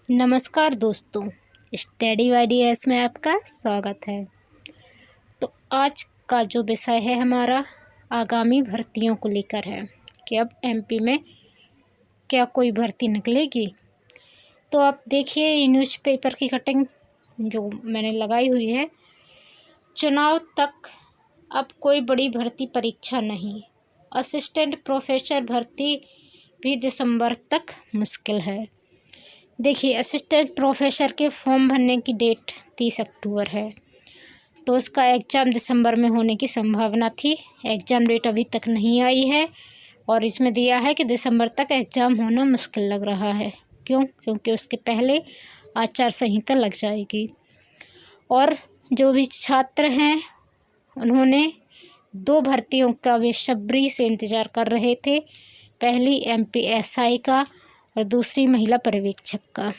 नमस्कार दोस्तों, स्टडी वाईडीएस में आपका स्वागत है। तो आज का जो विषय है हमारा आगामी भर्तियों को लेकर है कि अब एमपी में क्या कोई भर्ती निकलेगी। तो आप देखिए ये न्यूज़पेपर की कटिंग जो मैंने लगाई हुई है। चुनाव तक अब कोई बड़ी भर्ती परीक्षा नहीं, असिस्टेंट प्रोफेसर भर्ती भी दिसंबर तक मुश्किल है। देखिए असिस्टेंट प्रोफेसर के फॉर्म भरने की डेट 30 अक्टूबर है, तो उसका एग्ज़ाम दिसंबर में होने की संभावना थी। एग्ज़ाम डेट अभी तक नहीं आई है और इसमें दिया है कि दिसंबर तक एग्ज़ाम होना मुश्किल लग रहा है। क्यों? क्योंकि उसके पहले आचार संहिता लग जाएगी। और जो भी छात्र हैं उन्होंने 2 भर्तियों का बेसब्री से इंतज़ार कर रहे थे। पहली एमपीएसआई का और दूसरी महिला पर्यवेक्षक का।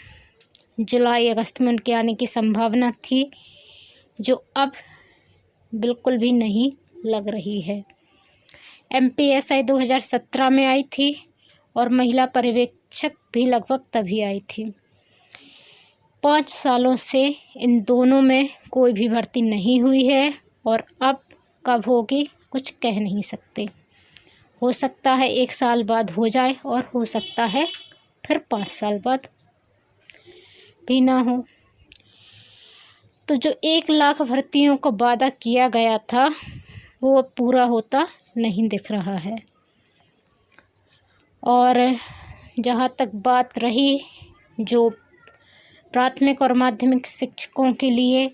जुलाई अगस्त में उनके आने की संभावना थी, जो अब बिल्कुल भी नहीं लग रही है। एमपीएसआई 2017 में आई थी और महिला पर्यवेक्षक भी लगभग तभी आई थी। 5 सालों से इन दोनों में कोई भी भर्ती नहीं हुई है और अब कब होगी कुछ कह नहीं सकते। हो सकता है 1 साल बाद हो जाए और हो सकता है फिर 5 साल बाद भी ना हो। तो जो 1 लाख भर्तियों का वादा किया गया था वो अब पूरा होता नहीं दिख रहा है। और जहाँ तक बात रही जो प्राथमिक और माध्यमिक शिक्षकों के लिए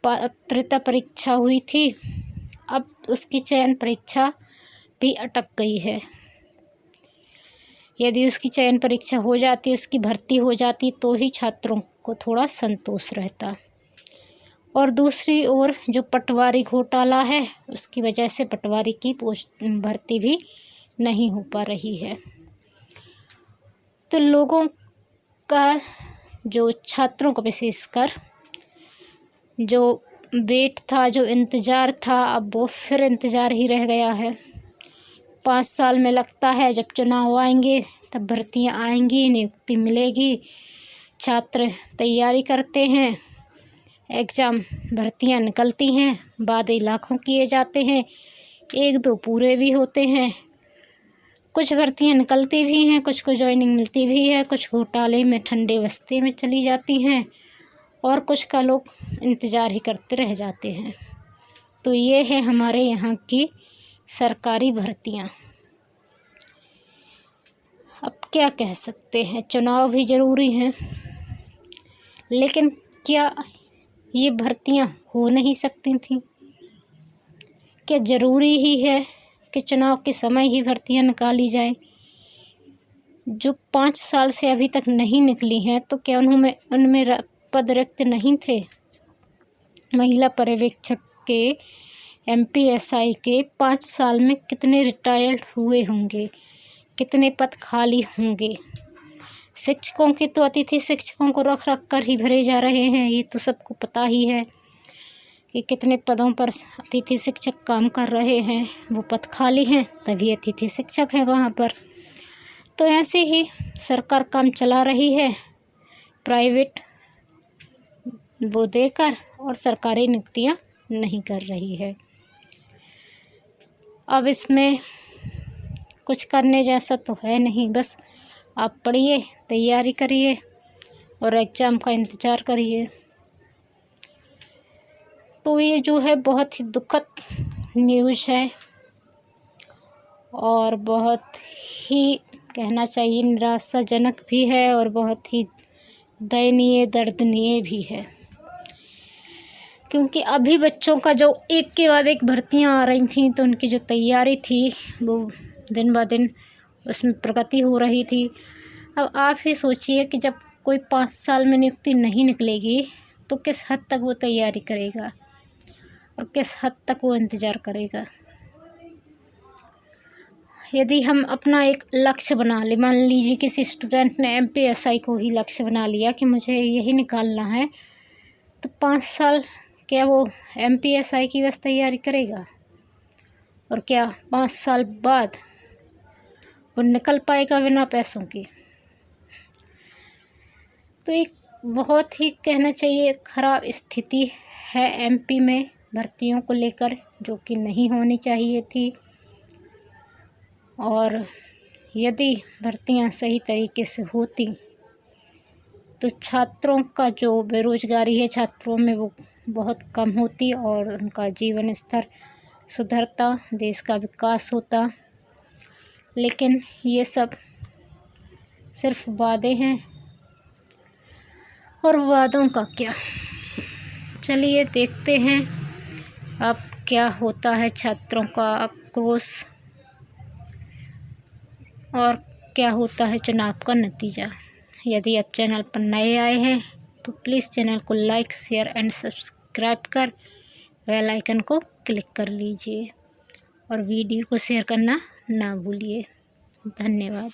पात्रता परीक्षा हुई थी, अब उसकी चयन परीक्षा भी अटक गई है। यदि उसकी चयन परीक्षा हो जाती, उसकी भर्ती हो जाती तो ही छात्रों को थोड़ा संतोष रहता। और दूसरी ओर जो पटवारी घोटाला है उसकी वजह से पटवारी की पोस्ट भर्ती भी नहीं हो पा रही है। तो लोगों का जो छात्रों को विशेषकर जो वेट था, जो इंतज़ार था, अब वो फिर इंतज़ार ही रह गया है। 5 साल में लगता है जब चुनाव आएंगे तब भर्तियां आएंगी, नियुक्ति मिलेगी, छात्र तैयारी करते हैं, एग्ज़ाम भर्तियां निकलती हैं, वादे लाखों किए जाते हैं, 1-2 पूरे भी होते हैं। कुछ भर्तियां निकलती भी हैं, कुछ को ज्वाइनिंग मिलती भी है, कुछ घोटाले में ठंडे बस्ते में चली जाती हैं और कुछ का लोग इंतज़ार ही करते रह जाते हैं। तो ये है हमारे यहाँ की सरकारी भर्तियाँ। अब क्या कह सकते हैं, चुनाव भी ज़रूरी हैं, लेकिन क्या ये भर्तियाँ हो नहीं सकती थीं? क्या ज़रूरी ही है कि चुनाव के समय ही भर्तियाँ निकाली जाएं? जो 5 साल से अभी तक नहीं निकली हैं तो क्या उनमें पद रिक्त नहीं थे? महिला पर्यवेक्षक के एमपीएसआई के 5 साल में कितने रिटायर्ड हुए होंगे, कितने पद खाली होंगे। शिक्षकों के तो अतिथि शिक्षकों को रख कर ही भरे जा रहे हैं, ये तो सबको पता ही है कि कितने पदों पर अतिथि शिक्षक काम कर रहे हैं। वो पद खाली हैं तभी अतिथि शिक्षक हैं वहाँ पर। तो ऐसे ही सरकार काम चला रही है, प्राइवेट वो देकर, और सरकारी नियुक्तियाँ नहीं कर रही है। अब इसमें कुछ करने जैसा तो है नहीं, बस आप पढ़िए, तैयारी करिए और एग्ज़ाम का इंतज़ार करिए। तो ये जो है बहुत ही दुखद न्यूज़ है और बहुत ही कहना चाहिए निराशाजनक भी है और बहुत ही दयनीय, दर्दनीय भी है। क्योंकि अभी बच्चों का जो एक के बाद एक भर्तियां आ रही थी तो उनकी जो तैयारी थी वो दिन ब दिन उसमें प्रगति हो रही थी। अब आप ही सोचिए कि जब कोई 5 साल में नियुक्ति नहीं निकलेगी तो किस हद तक वो तैयारी करेगा और किस हद तक वो इंतज़ार करेगा। यदि हम अपना एक लक्ष्य बना ले, मान लीजिए किसी स्टूडेंट ने एमपीएसआई को ही लक्ष्य बना लिया कि मुझे यही निकालना है, तो 5 साल क्या वो एमपीएसआई की बस तैयारी करेगा? और क्या 5 साल बाद वो निकल पाएगा बिना पैसों के? तो एक बहुत ही कहना चाहिए ख़राब स्थिति है एमपी में भर्तियों को लेकर, जो कि नहीं होनी चाहिए थी। और यदि भर्तियां सही तरीके से होती तो छात्रों का जो बेरोजगारी है छात्रों में वो बहुत कम होती और उनका जीवन स्तर सुधरता, देश का विकास होता। लेकिन ये सब सिर्फ वादे हैं, और वादों का क्या। चलिए देखते हैं अब क्या होता है, छात्रों का आक्रोश और क्या होता है चुनाव का नतीजा। यदि आप चैनल पर नए आए हैं तो प्लीज़ चैनल को लाइक, शेयर एंड सब्सक्राइब कर बेल आइकन को क्लिक कर लीजिए और वीडियो को शेयर करना ना भूलिए। धन्यवाद।